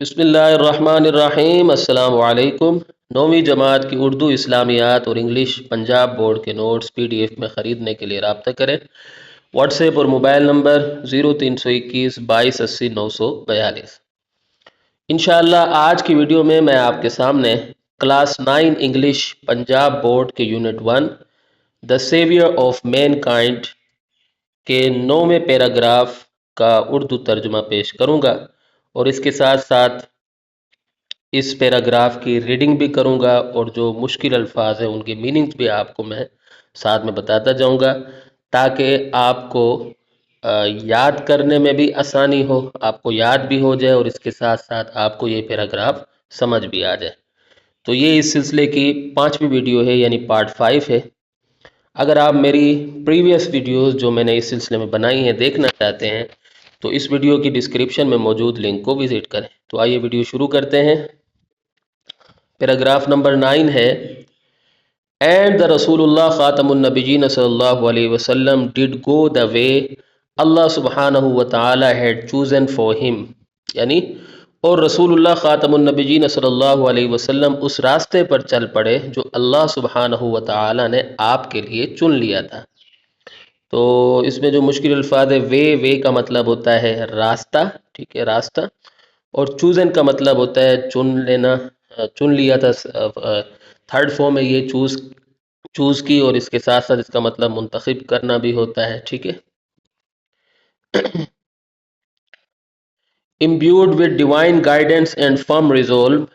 بسم اللہ الرحمن الرحیم، السلام علیکم۔ نویں جماعت کی اردو اسلامیات اور انگلش پنجاب بورڈ کے نوٹس PDF میں خریدنے کے لیے رابطہ کریں۔ واٹس ایپ اور موبائل نمبر 0321 2280 942۔ انشاءاللہ آج کی ویڈیو میں آپ کے سامنے کلاس 9 انگلش پنجاب بورڈ کے unit 1 the saviour of mankind کے 9ویں پیراگراف کا اردو ترجمہ پیش کروں گا، اور اس کے ساتھ ساتھ اس پیراگراف کی ریڈنگ بھی کروں گا، اور جو مشکل الفاظ ہیں ان کے میننگز بھی آپ کو میں ساتھ میں بتاتا جاؤں گا، تاکہ آپ کو یاد کرنے میں بھی آسانی ہو، آپ کو یاد بھی ہو جائے، اور اس کے ساتھ ساتھ آپ کو یہ پیراگراف سمجھ بھی آ جائے۔ تو یہ اس سلسلے کی 5ویں ویڈیو ہے، یعنی پارٹ 5 ہے۔ اگر آپ میری پریویس ویڈیوز جو میں نے اس سلسلے میں بنائی ہیں دیکھنا چاہتے ہیں تو اس ویڈیو کی ڈسکرپشن میں موجود لنک کو وزٹ کریں۔ تو آئیے ویڈیو شروع کرتے ہیں۔ پیراگراف نمبر 9 ہے، اینڈ دا رسول اللہ خاتم النبیین صلی اللہ علیہ وسلم ڈڈ گو دا وے اللہ سبحانہ وتعالی ہیڈ چوزن فار ہم، یعنی اور رسول اللہ خاتم النبیین صلی اللہ علیہ وسلم اس راستے پر چل پڑے جو اللہ سبحانہ وتعالی نے آپ کے لیے چن لیا تھا۔ تو اس میں جو مشکل الفاظ ہے، وے کا مطلب ہوتا ہے راستہ، ٹھیک ہے، راستہ، اور چوزن کا مطلب ہوتا ہے چن لینا، چن لیا تھا۔ تھرڈ فارم ہے یہ چوز کی، اور اس کے ساتھ ساتھ اس کا مطلب منتخب کرنا بھی ہوتا ہے، ٹھیک ہے۔ Imbued with divine guidance and firm resolve,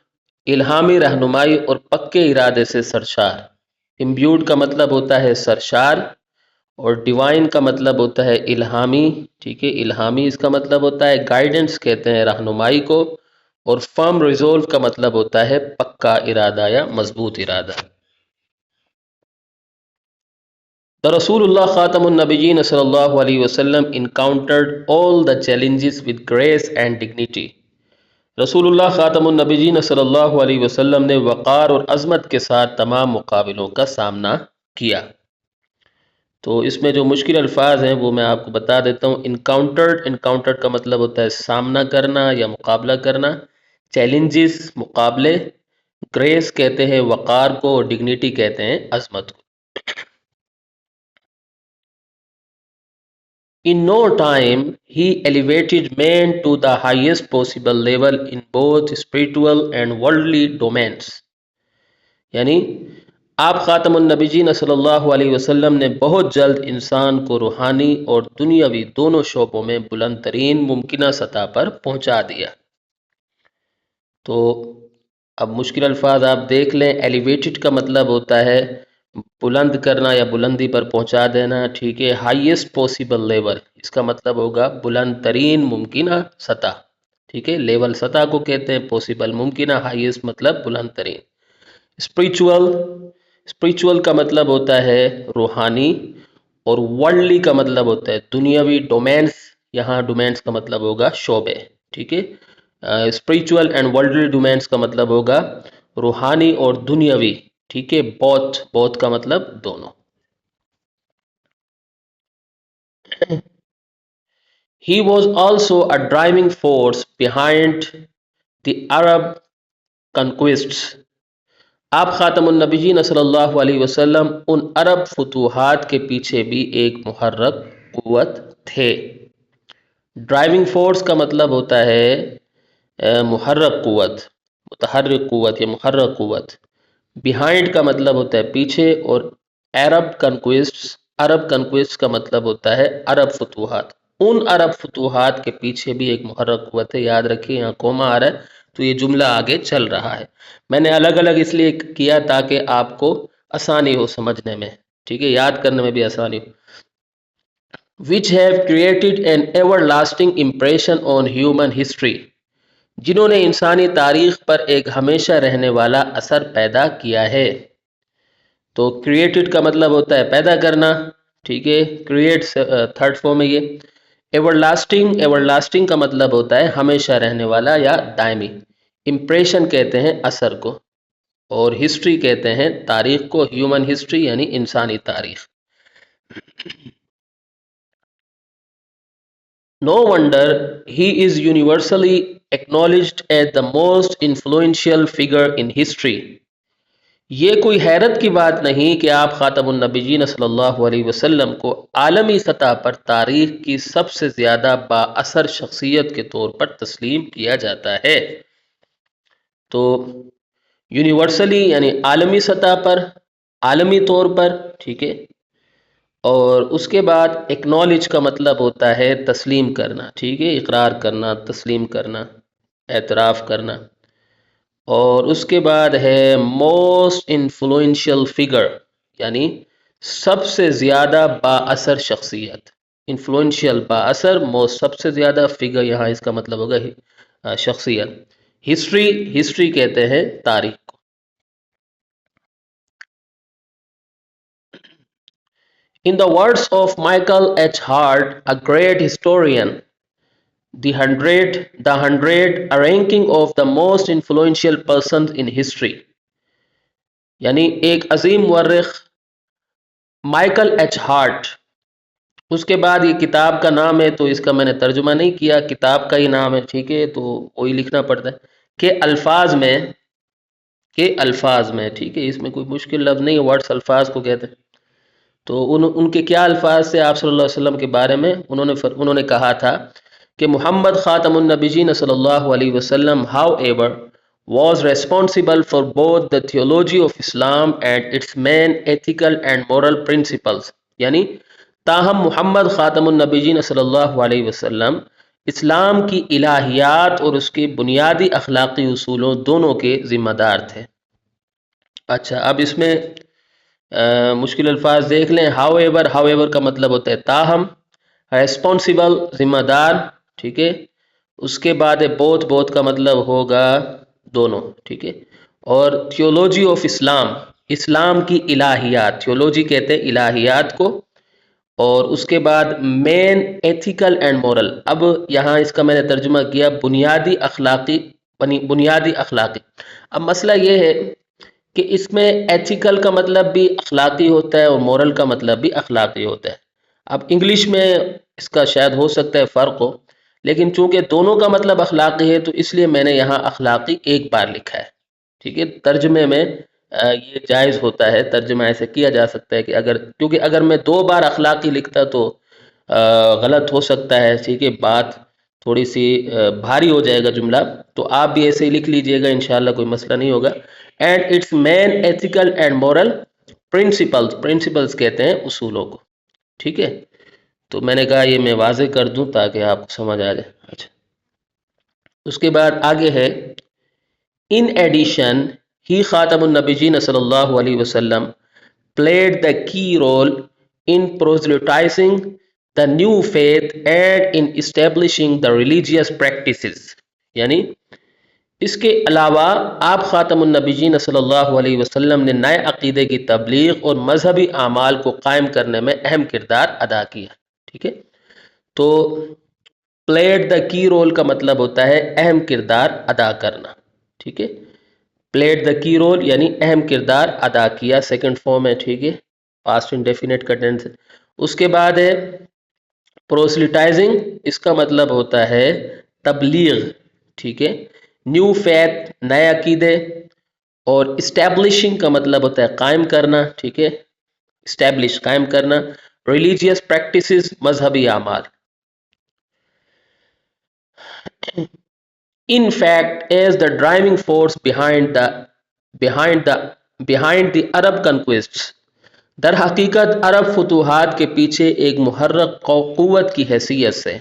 الہامی رہنمائی اور پکے ارادے سے سرشار۔ امبیوڈ کا مطلب ہوتا ہے سرشار، اور ڈیوائن کا مطلب ہوتا ہے الہامی، ٹھیک ہے، الہامی اس کا مطلب ہوتا ہے، گائیڈنس کہتے ہیں رہنمائی کو، اور فرم ریزولو کا مطلب ہوتا ہے پکا ارادہ یا مضبوط ارادہ۔ The رسول اللہ خاتم النبیین صلی اللہ علیہ وسلم encountered all the challenges with grace and dignity۔ رسول اللہ خاتم النبیین صلی اللہ علیہ وسلم نے وقار اور عظمت کے ساتھ تمام مقابلوں کا سامنا کیا۔ تو اس میں جو مشکل الفاظ ہیں وہ میں آپ کو بتا دیتا ہوں۔ انکاؤنٹرڈ کا مطلب ہوتا ہے سامنا کرنا یا مقابلہ کرنا، چیلنجز مقابلے، گریس کہتے ہیں وقار کو، اور ڈگنیٹی کہتے ہیں عظمت کو۔ In no time he elevated man to the highest possible level in both spiritual and worldly domains، یعنی آپ خاتم النبیین صلی اللہ علیہ وسلم نے بہت جلد انسان کو روحانی اور دنیاوی دونوں شعبوں میں بلند ترین ممکنہ سطح پر پہنچا دیا۔ تو اب مشکل الفاظ آپ دیکھ لیں۔ ایلیویٹڈ کا مطلب ہوتا ہے بلند کرنا یا بلندی پر پہنچا دینا، ٹھیک ہے۔ ہائیسٹ پوسیبل لیول، اس کا مطلب ہوگا بلند ترین ممکنہ سطح، ٹھیک ہے۔ لیول سطح کو کہتے ہیں، پوسیبل ممکنہ، ہائیسٹ مطلب بلند ترین۔ اسپریچول کا مطلب ہوتا ہے روحانی، اور ورلڈلی کا مطلب ہوتا ہے دنیاوی۔ ڈومینس، یہاں ڈومینس کا مطلب ہوگا شعبے، ٹھیک ہے۔ اسپریچول اینڈ ورلڈلی ڈومینس کا مطلب ہوگا روحانی اور دنیاوی، ٹھیک ہے۔ بوتھ کا مطلب دونوں۔ He was also a driving force behind the Arab conquests۔ آپ خاتم النبیین صلی اللہ علیہ وسلم ان عرب فتوحات کے پیچھے بھی ایک محرک قوت تھے۔ ڈرائیونگ فورس کا مطلب ہوتا ہے محرک قوت، متحرک قوت یا محرک قوت۔ بیہائنڈ کا مطلب ہوتا ہے پیچھے، اور عرب کنکویسٹ کا مطلب ہوتا ہے عرب فتوحات۔ ان عرب فتوحات کے پیچھے بھی ایک محرک قوت ہے، یاد رکھیے، یہاں کوما آ رہا ہے تو یہ جملہ آگے چل رہا ہے۔ میں نے الگ الگ اس لیے کیا تاکہ آپ کو آسانی ہو سمجھنے میں، ٹھیک ہے، یاد کرنے میں بھی آسانی ہو۔ which have created an everlasting impression on human history، جنہوں نے انسانی تاریخ پر ایک ہمیشہ رہنے والا اثر پیدا کیا ہے۔ تو کریٹڈ کا مطلب ہوتا ہے پیدا کرنا، ٹھیک ہے، کریٹ تھرڈ فارم ہے یہ۔ ایورلاسٹنگ کا مطلب ہوتا ہے ہمیشہ رہنے والا یا دائمی۔ امپریشن کہتے ہیں اثر کو، اور ہسٹری کہتے ہیں تاریخ کو، ہیومن ہسٹری یعنی انسانی تاریخ۔ No wonder he is universally acknowledged as the most influential figure in history. یہ کوئی حیرت کی بات نہیں کہ آپ خاتم النبیین صلی اللہ علیہ وسلم کو عالمی سطح پر تاریخ کی سب سے زیادہ با اثر شخصیت کے طور پر تسلیم کیا جاتا ہے. تو یونیورسلی یعنی عالمی سطح پر، عالمی طور پر، ٹھیک ہے. اور اس کے بعد ایکنالج کا مطلب ہوتا ہے تسلیم کرنا، ٹھیک ہے، اقرار کرنا، تسلیم کرنا، اعتراف کرنا. اور اس کے بعد ہے موسٹ انفلوئنشل فگر، یعنی سب سے زیادہ با اثر شخصیت. انفلوئنشل با اثر، موسٹ سب سے زیادہ، فگر یہاں اس کا مطلب ہوگا شخصیت. ہسٹری کہتے ہیں تاریخ کو. In the words of Michael H. Hart, a great historian, the 100 a ranking of the most influential persons in history. یعنی ایک عظیم مورخ مائیکل ایچ ہارٹ، اس کے بعد یہ کتاب کا نام ہے تو اس کا میں نے ترجمہ نہیں کیا، کتاب کا ہی نام ہے، ٹھیک ہے، تو وہی لکھنا پڑتا ہے کہ الفاظ میں، ٹھیک ہے، اس میں کوئی مشکل لفظ نہیں ہے، ورڈز الفاظ کو کہتے ہیں. تو ان کے کیا الفاظ سے آپ صلی اللہ علیہ وسلم کے بارے میں انہوں نے کہا تھا کہ محمد خاتم النبیین صلی اللہ علیہ وسلم however was responsible for both the theology of Islam and its main ethical and moral principles. یعنی تاہم محمد خاتم النبیین صلی اللہ علیہ وسلم اسلام کی الہیات اور اس کے بنیادی اخلاقی اصولوں دونوں کے ذمہ دار تھے. اچھا، اب اس میں مشکل الفاظ دیکھ لیں. however کا مطلب ہوتا ہے تاہم، ریسپانسیبل ذمہ دار، ٹھیک ہے. اس کے بعد بوتھ کا مطلب ہوگا دونوں، ٹھیک ہے. اور تھیولوجی آف اسلام، اسلام کی الہیات، تھیولوجی کہتے ہیں الہیات کو. اور اس کے بعد مین ایتھیکل اینڈ مورل. اب یہاں اس کا میں نے ترجمہ کیا بنیادی اخلاقی. اب مسئلہ یہ ہے کہ اس میں ایتھیکل کا مطلب بھی اخلاقی ہوتا ہے اور مورل کا مطلب بھی اخلاقی ہوتا ہے. اب انگلش میں اس کا شاید ہو سکتا ہے فرق ہو، لیکن چونکہ دونوں کا مطلب اخلاقی ہے تو اس لیے میں نے یہاں اخلاقی ایک بار لکھا ہے، ٹھیک ہے. ترجمے میں یہ جائز ہوتا ہے، ترجمہ ایسے کیا جا سکتا ہے کہ کیونکہ اگر میں 2 بار اخلاقی لکھتا تو غلط ہو سکتا ہے، ٹھیک ہے، بات تھوڑی سی بھاری ہو جائے گا جملہ. تو آپ بھی ایسے ہی لکھ لیجئے گا، انشاءاللہ کوئی مسئلہ نہیں ہوگا. And its main ethical and moral principles کہتے ہیں اصولوں کو، ٹھیک ہے. تو میں نے کہا یہ میں واضح کر دوں تاکہ آپ کو سمجھ آ جائے. اچھا، اس کے بعد آگے ہے ان ایڈیشن ہی خاتم النبیین صلی اللہ علیہ وسلم played the key role in proselytizing the new faith and in establishing the religious practices. یعنی اس کے علاوہ آپ خاتم النبیین صلی اللہ علیہ وسلم نے نئے عقیدے کی تبلیغ اور مذہبی اعمال کو قائم کرنے میں اہم کردار ادا کیا، ٹھیک ہے. تو پلیڈ دا کی رول کا مطلب ہوتا ہے اہم کردار ادا کرنا، ٹھیک ہے. پلیڈ دا کی رول یعنی اہم کردار ادا کیا، سیکنڈ فارم ہے، ٹھیک ہے، پاسٹ انڈیفینٹ کا ٹینس. اس کے بعد ہے پروسلیٹائزنگ، اس کا مطلب ہوتا ہے تبلیغ، ٹھیک ہے. نیو فیتھ نئے عقیدے. اور اسٹیبلشنگ کا مطلب ہوتا ہے قائم کرنا، ٹھیک ہے، اسٹیبلش قائم کرنا. ریلیجیس پریکٹسز مذہبی اعمال. In fact, as the driving force behind the Arab conquests, در حقیقت عرب فتوحات کے پیچھے ایک محرک قوت کی حیثیت سے.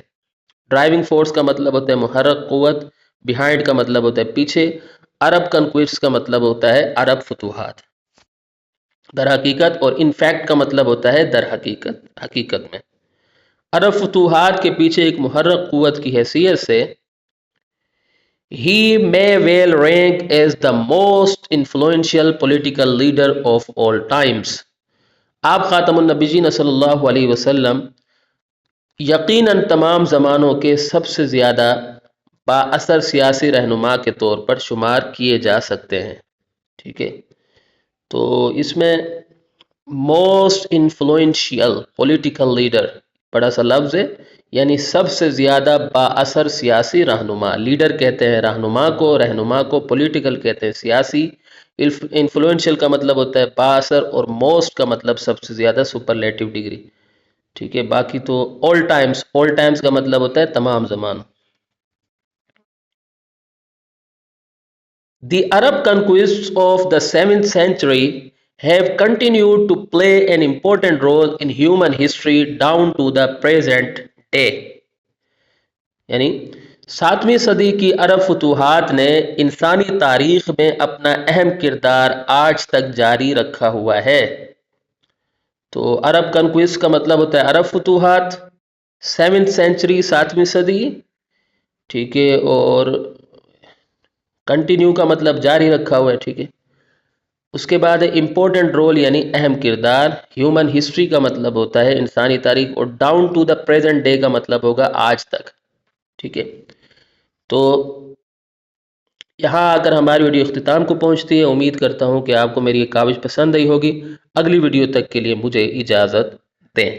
ڈرائیونگ فورس کا مطلب ہوتا ہے محرک قوت، بیہائنڈ کا مطلب ہوتا ہے پیچھے، عرب کنکویسٹ کا مطلب ہوتا ہے عرب فتوحات در حقیقت، اور ان فیکٹ کا مطلب ہوتا ہے در حقیقت، حقیقت میں. عرب فتوحات کے پیچھے ایک محرک قوت کی حیثیت سے he may well rank as the most influential political leader of all times. آپ خاتم النبیین صلی اللہ علیہ وسلم یقیناً تمام زمانوں کے سب سے زیادہ با اثر سیاسی رہنما کے طور پر شمار کیے جا سکتے ہیں، ٹھیک ہے. تو اس میں موسٹ انفلوئنشیل پولیٹیکل لیڈر بڑا سا لفظ ہے، یعنی سب سے زیادہ با اثر سیاسی رہنما، لیڈر کہتے ہیں رہنما کو پولیٹیکل کہتے ہیں سیاسی، انفلوئنشل کا مطلب ہوتا ہے با اثر، اور موسٹ کا مطلب سب سے زیادہ سپرلیٹو ڈگری، ٹھیک ہے۔ باقی تو all times کا مطلب ہوتا ہے تمام زمان۔ The Arab conquests of the 7th century have continued to play an important role in human history down to the present day. یعنی 7ویں صدی کی عرب فتوحات نے انسانی تاریخ میں اپنا اہم کردار آج تک جاری رکھا ہوا ہے۔ تو عرب کنکویسٹ کا مطلب ہوتا ہے عرب فتوحات، 7th سینچری 7ویں صدی، ٹھیک ہے، اور کنٹینیو کا مطلب جاری رکھا ہوا ہے، ٹھیک ہے۔ اس کے بعد امپورٹنٹ رول یعنی اہم کردار، ہیومن ہسٹری کا مطلب ہوتا ہے انسانی تاریخ، اور down to the present day کا مطلب ہوگا آج تک، ٹھیک ہے۔ تو یہاں اگر ہماری ویڈیو اختتام کو پہنچتی ہے، امید کرتا ہوں کہ آپ کو میری یہ کاوش پسند آئی ہوگی۔ اگلی ویڈیو تک کے لیے مجھے اجازت دیں۔